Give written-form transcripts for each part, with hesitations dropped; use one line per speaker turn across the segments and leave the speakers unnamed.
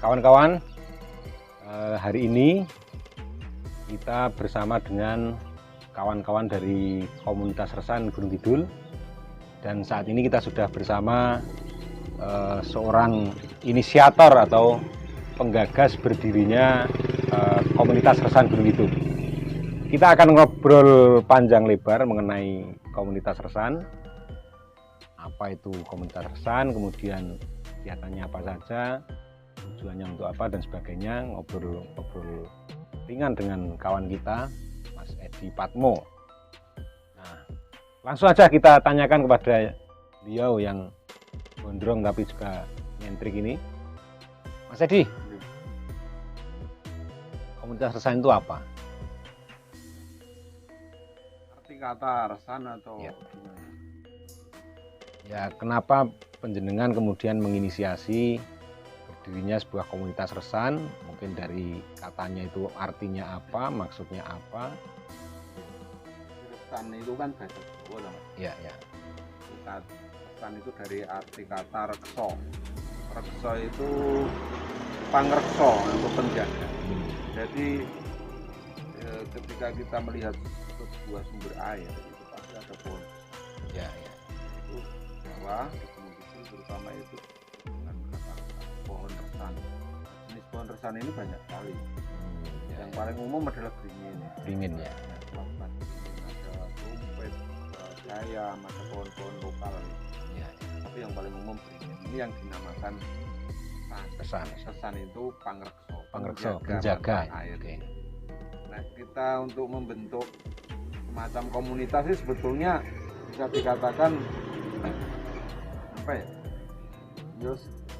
Kawan-kawan, hari ini kita bersama dengan kawan-kawan dari komunitas Resan Gunung Kidul, dan saat ini kita sudah bersama seorang inisiator atau penggagas berdirinya komunitas Resan Gunung Kidul. Kita akan ngobrol panjang lebar mengenai komunitas Resan, apa itu komunitas Resan, kemudian kegiatannya apa saja, tujuannya untuk apa dan sebagainya. Ngobrol ringan dengan kawan kita Mas Edi Patmo. Nah, langsung aja kita tanyakan kepada beliau yang gondrong tapi juga nyentrik ini. Mas Edi, komunitas Resan itu apa?
Arti kata Resan atau
Ya.
gimana?
Ya, kenapa penjenengan kemudian menginisiasi berdirinya sebuah komunitas Resan? Mungkin dari katanya itu artinya apa, maksudnya apa?
Resan itu kan bahasa Jawa, Mas.
Ya, ya.
Resan itu dari arti kata rekso. Rekso itu pangrekso atau penjaga. Jadi ketika kita melihat sebuah sumber air itu pasti ada pohon.
Ya, ya.
Itu Jawa, di Gunung Kidul terutama itu dengan kata pohon resan. Jenis pohon resan ini banyak sekali. Yang paling umum adalah beringin.
Beringin ya.
Ada rumput, jaya, ada pohon-pohon lokal.
Ya, ya.
Tapi yang paling umum beringin. Ini yang dinamakan
Resan.
resan itu pangrekso.
Pangrekso, penjaga
air.
Oke.
Nah, kita untuk membentuk semacam komunitas ini sebetulnya bisa dikatakan apa ya?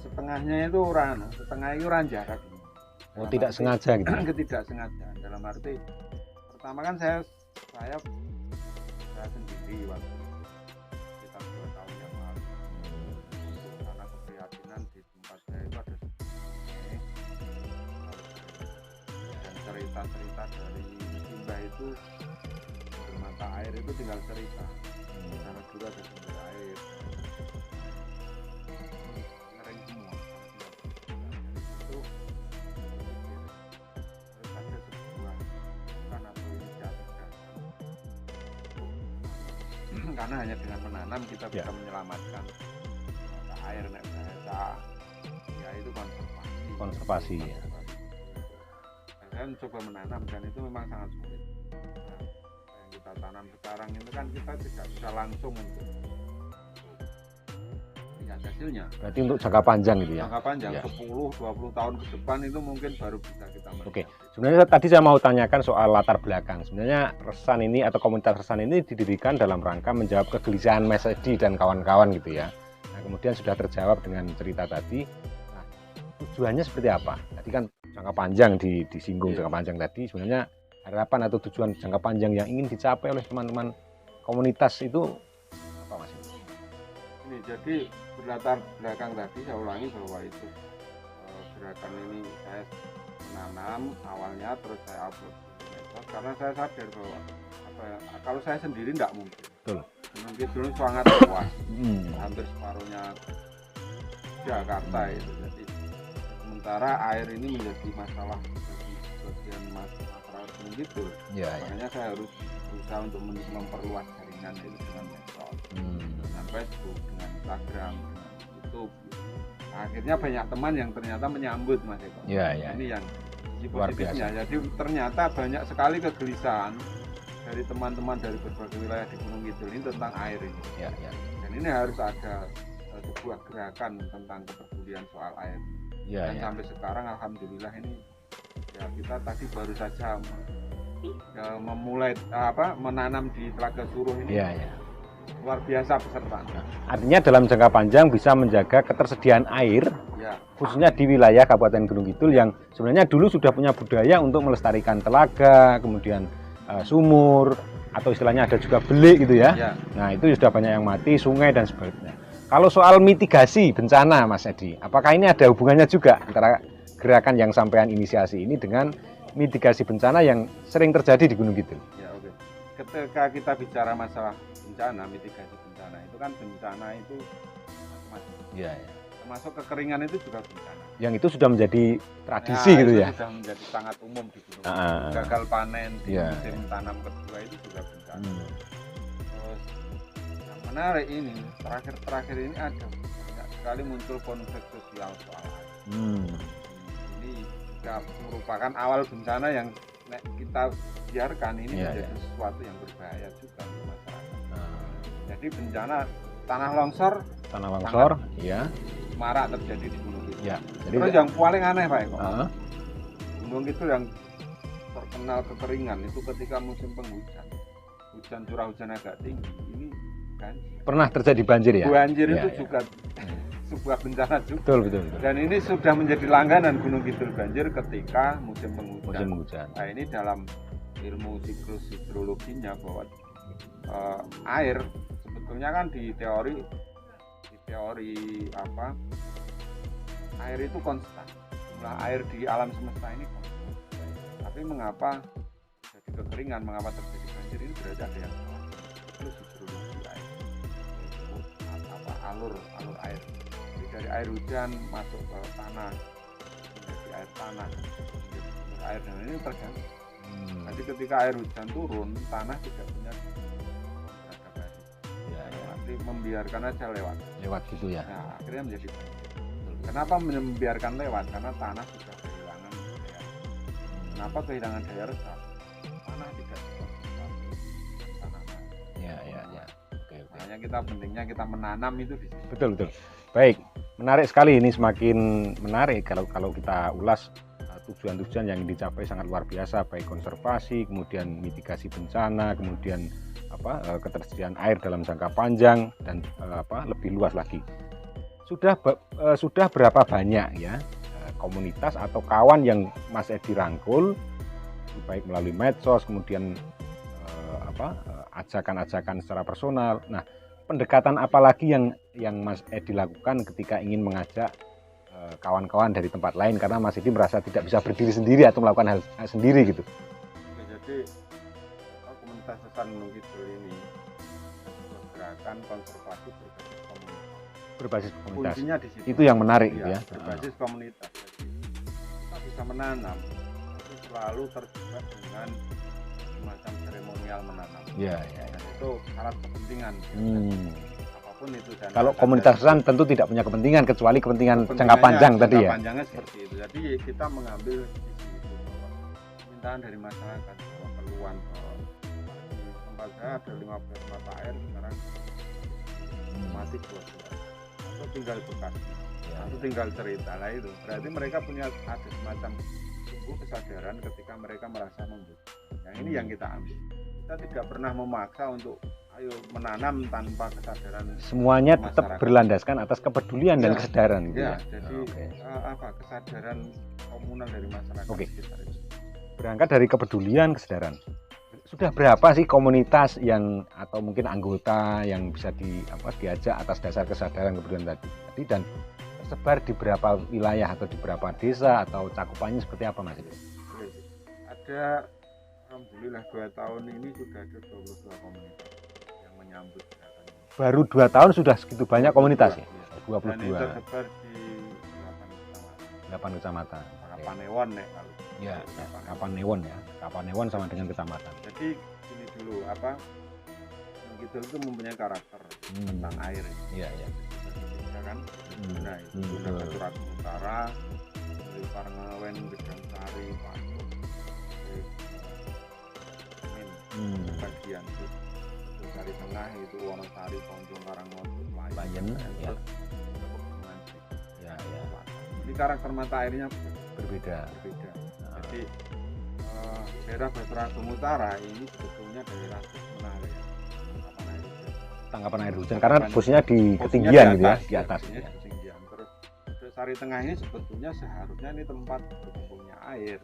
Setengahnya itu setengah itu jarak.
Oh, tidak sengaja gitu.
Ketidaksengaja. Dalam arti pertama kan saya sendiri waktu sekitar 2 tahun yang lalu karena keprihatinan di tempat saya itu ada sungai dan cerita-cerita dari limbah itu bermata air itu tinggal cerita karena dulu ada sumber air ngering semua itu harus ada sebuah bukan atau inisiatif karena hanya dengan menanam kita bisa menyelamatkan mata air bahasa ya itu konservasi
Ya.
Dan saya mencoba menanam dan itu memang sangat sulit. Nah, yang kita tanam sekarang itu kan kita tidak bisa langsung untuk lihat hasilnya.
Berarti untuk jangka panjang gitu ya.
Jangka panjang
Ya.
10-20 tahun ke depan itu mungkin baru bisa kita melihat.
Oke. Sebenarnya tadi saya mau tanyakan soal latar belakang. Sebenarnya Resan ini atau komunitas Resan ini didirikan dalam rangka menjawab kegelisahan Mas Edi dan kawan-kawan gitu ya. Nah, kemudian sudah terjawab dengan cerita tadi. Nah, tujuannya seperti apa? Tadi kan jangka panjang disinggung jangka panjang tadi. Sebenarnya harapan atau tujuan jangka panjang yang ingin dicapai oleh teman-teman komunitas itu apa, Mas?
Ini jadi berlatar belakang tadi saya ulangi bahwa itu gerakan ini saya menanam awalnya terus saya upload di medsos karena saya sadar bahwa kalau saya sendiri tidak mungkin.
Betul.
Gunung Kidul sangat luas, hampir separuhnya Jakarta itu. Jadi sementara air ini menjadi masalah bagi sebagian masyarakat Gunung Kidul.
Ya,
Makanya saya harus berusaha untuk memperluas jaringan itu dengan medsos, dengan Facebook, dengan Instagram, dengan YouTube. Akhirnya banyak teman yang ternyata menyambut Mas Eko.
Ya, ya.
Ini yang
Luar
positifnya. Jadi ternyata banyak sekali kegelisahan dari teman-teman dari berbagai wilayah di Gunung Kidul ini tentang air ini.
Ya, ya.
Dan ini harus ada sebuah gerakan tentang kepedulian soal air.
Ya,
Dan
ya.
sampai sekarang alhamdulillah ini ya kita tadi baru saja memulai menanam di Telaga Suruh ini.
Ya, ya.
Luar biasa peserta.
Artinya dalam jangka panjang bisa menjaga ketersediaan air
Ya,
khususnya di wilayah Kabupaten Gunung Kidul yang sebenarnya dulu sudah punya budaya untuk melestarikan telaga, kemudian sumur atau istilahnya ada juga belik gitu ya.
ya.
Nah, itu sudah banyak yang mati, sungai dan sebagainya. Kalau soal mitigasi bencana Mas Edi, apakah ini ada hubungannya juga antara gerakan yang sampean inisiasi ini dengan mitigasi bencana yang sering terjadi di Gunung Kidul?
Ya, oke. Ketika kita bicara masalah bencana, mitigasi bencana itu kan bencana itu macam-macam.
Iya, ya.
Termasuk kekeringan itu juga bencana.
Yang itu sudah menjadi tradisi gitu
itu
ya.
sudah menjadi sangat umum di Gunung
Ah,
Kidul. Gagal panen di
iya,
musim tanam kedua itu juga bencana. Terus yang menarik ini terakhir ini ada banyak sekali muncul konflik sosial soal air. Ini juga merupakan awal bencana yang kita biarkan ini menjadi sesuatu yang berbahaya juga untuk masyarakat. Jadi bencana tanah longsor
ya,
marak terjadi di Gunung Kidul.
ya. Jadi
Terus yang paling aneh Pak Eko, Gunung Kidul yang terkenal kekeringan itu ketika musim penghujan, hujan curah hujan agak tinggi, ini kan
pernah terjadi banjir ya.
Banjir itu juga sebuah bencana juga.
Betul.
Dan ini sudah menjadi langganan Gunung Kidul banjir ketika musim penghujan. Nah ini dalam ilmu siklus hidrologinya bahwa air sebetulnya kan di teori apa, air itu konstan. Jumlah air di alam semesta ini konstan. Tapi mengapa jadi kekeringan, mengapa terjadi banjir, ini berarti ada yang salah. Siklus hidrologi air, alur air. Jadi dari air hujan masuk ke tanah menjadi air tanah, menjadi air, dan ini tergantung. Jadi ketika air hujan turun, tanah tidak punya nanti membiarkan aja lewat
gitu ya.
Nah, akhirnya menjadi banjir. Kenapa membiarkan lewat? Karena tanah sudah kehilangan daya. Kenapa kehilangan daya resap? Tanah tidak cukup tanah.
Ya. Oke.
Makanya pentingnya kita menanam itu di sini.
Betul. Baik, menarik sekali ini, semakin menarik kalau kita ulas tujuan-tujuan yang dicapai sangat luar biasa, baik konservasi, kemudian mitigasi bencana, kemudian ketersediaan air dalam jangka panjang, dan lebih luas lagi. Sudah berapa banyak ya komunitas atau kawan yang Mas Edi rangkul, baik melalui medsos, kemudian ajakan-ajakan secara personal. Nah, pendekatan apa lagi yang Mas Edi lakukan ketika ingin mengajak kawan-kawan dari tempat lain, karena Mas Edi merasa tidak bisa berdiri sendiri atau melakukan hal sendiri gitu.
Jadi komunitas Sesan Gunung Kidul ini gerakan konservasi berbasis komunitas. Kuncinya di situ.
Itu yang menarik ya.
Berbasis komunitas. Jadi kita bisa menanam, tapi selalu terjebak dengan semacam seremonial menanam.
Iya.
Dan itu syarat kepentingan. Apapun itu. Dan
kalau komunitas Sesan tentu tidak punya kepentingan kecuali kepentingan jangka panjang tadi ya.
Panjangnya seperti itu. Jadi kita mengambil sisi itu, bahwa permintaan dari masyarakat, bahwa keluhan di tempat saya ada 15 mata air sekarang mati 12, atau tinggal bekas, atau tinggal cerita lah itu. Berarti mereka punya ada semacam tumbuh kesadaran ketika mereka merasa membutuhkan. Yang ini yang kita ambil. Kita tidak pernah memaksa untuk ayo menanam tanpa kesadaran.
Semuanya tetap berlandaskan atas kepedulian dan kesadaran gitu ya.
Jadi kesadaran komunal dari masyarakat sekitar itu.
Berangkat dari kepedulian, kesadaran. Sudah berapa sih komunitas yang atau mungkin anggota yang bisa diajak atas dasar kesadaran kepedulian tadi, dan tersebar di berapa wilayah atau di berapa desa, atau cakupannya seperti apa Mas?
Ada, alhamdulillah 2 tahun ini sudah ada 22 komunitas yang menyambut gerakan ini.
Baru 2 tahun sudah segitu banyak komunitas ya? 22.
Dan itu tersebar di 8 kecamatan. Kapanewon kalau.
Ya, Kapanewon ya. Kapanewon sama dengan kecamatan.
Jadi ini dulu Gunung Kidul itu mempunyai karakter tentang air.
Iya.
Ya kan? Nah, itu Gunung Surat Utara, Parngawen, Gedang Sari, Patuk, bagian dari tengah itu Wonosari, Ponjong, Karangmojo,
Layen, ya.
Ini karakter mata airnya
berbeda.
Jadi daerah Baturagung Utara ini sebetulnya daerah menarik
tangkapan air hujan, karena posisinya di ketinggian gitu ya, di atas.
Ketinggian. Terus Sari Tengah ini sebetulnya seharusnya ini tempat berkumpulnya air.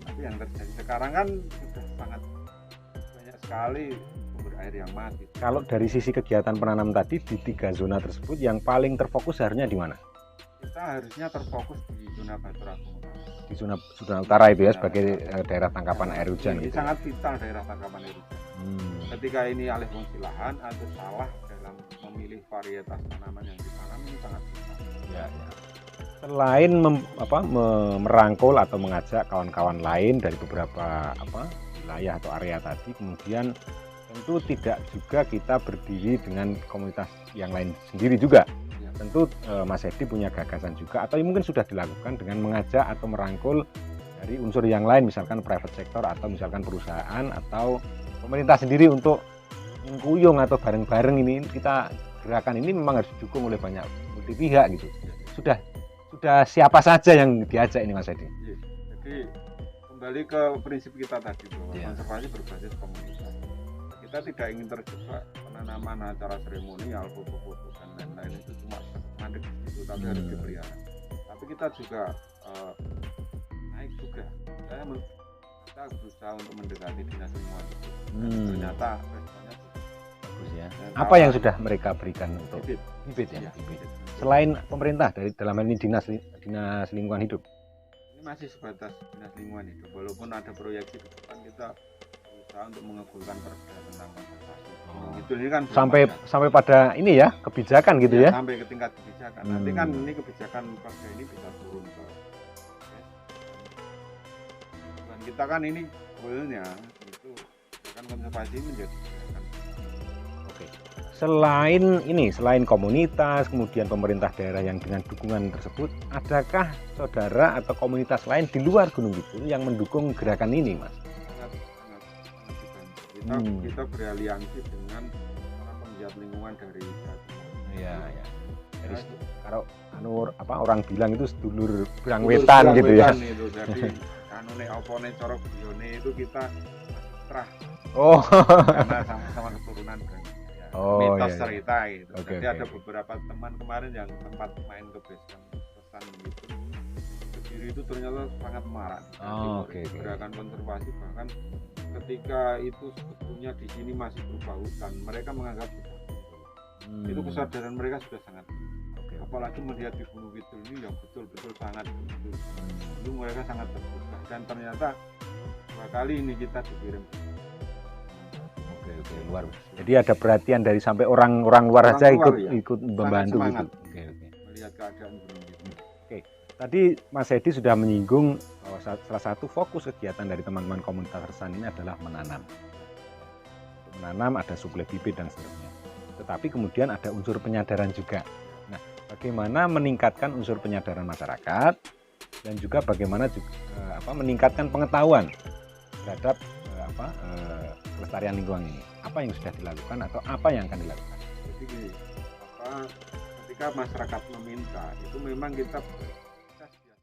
Tapi yang terjadi sekarang kan sudah sangat banyak sekali sumber air yang mati.
Kalau dari sisi kegiatan penanam tadi di 3 zona tersebut, yang paling terfokus seharusnya di mana?
Kita harusnya terfokus di zona Baturagung Utara.
Di zona utara itu ya, sebagai daerah tangkapan air hujan.
Ini
gitu.
sangat vital daerah tangkapan air hujan. Ketika ini alih fungsi lahan atau salah dalam memilih varietas tanaman yang ditanam ini sangat susah.
Ya, ya. Selain merangkul atau mengajak kawan-kawan lain dari beberapa wilayah atau area tadi, kemudian tentu tidak juga kita berdiri dengan komunitas yang lain sendiri juga.
Ya.
Tentu Mas Edi punya gagasan juga, atau mungkin sudah dilakukan dengan mengajak atau merangkul dari unsur yang lain, misalkan private sector atau misalkan perusahaan atau pemerintah sendiri untuk mengkuyung atau bareng-bareng ini kita gerakan ini memang harus didukung oleh banyak multi pihak gitu. Sudah siapa saja yang diajak ini Mas Edi?
Jadi kembali ke prinsip kita tadi bahwa konservasi berbasis komunitas. Kita tidak ingin terjebak penanaman acara seremonial, foto-foto dan lain-lain itu cuma mandek itu, tapi harus dipelihara. Tapi kita juga naik juga. Kita berusaha untuk mendekati dinas lingkungan itu. Ternyata responnya
bagus ya. Apa yang sudah mereka berikan untuk bibit ya? Bibit. Selain pemerintah dari dalam hal ini dinas lingkungan hidup.
Ini masih sebatas dinas lingkungan hidup. Walaupun ada proyeksi ke depan, kita berusaha untuk mengabulkan perda tentang konservasi. Itu ini kan
sampai pada ini ya kebijakan gitu ya?
Sampai ke tingkat kebijakan. Nanti kan ini kebijakan perda ini bisa turun ke. Dan kita kan ini goalnya itu kebijakan konservasi menjadi kebijakan.
Selain komunitas, kemudian pemerintah daerah yang dengan dukungan tersebut, adakah saudara atau komunitas lain di luar Gunung Kidul yang mendukung gerakan ini, Mas?
Sangat dibantu. Kita beraliansi dengan para penggiat lingkungan dari
Iya, ya. Jadi kalau orang bilang itu sedulur berang wetan gitu ya.
Itu. Jadi nek cara biyone itu kita terah.
Oh.
Karena sama-sama keturunan kan. Mitos cerita gitu. Jadi ada beberapa teman kemarin yang sempat main ke basecamp pesan gitu. Kediri itu ternyata sangat marah. Gerakan konservasi bahkan ketika itu sebetulnya di sini masih berupa hutan, mereka menganggap sudah itu kesadaran mereka sudah sangat apalagi melihat di Gunung Kidul ini yang betul-betul sangat itu mereka sangat terbuka dan ternyata 2 kali ini kita dikirim.
Luar. Jadi ada perhatian dari sampai orang luar saja ikut membantu gitu.
Melihat keadaan Gunung Kidul.
Tadi Mas Edi sudah menyinggung bahwa salah satu fokus kegiatan dari teman-teman komunitas Resan ini adalah menanam. Untuk menanam ada suplai bibit dan seterusnya. Tetapi kemudian ada unsur penyadaran juga. Nah, bagaimana meningkatkan unsur penyadaran masyarakat dan juga bagaimana meningkatkan pengetahuan terhadap kelestarian lingkungan ini. Apa yang sudah dilakukan atau apa yang akan dilakukan?
Jadi ketika masyarakat meminta itu memang kita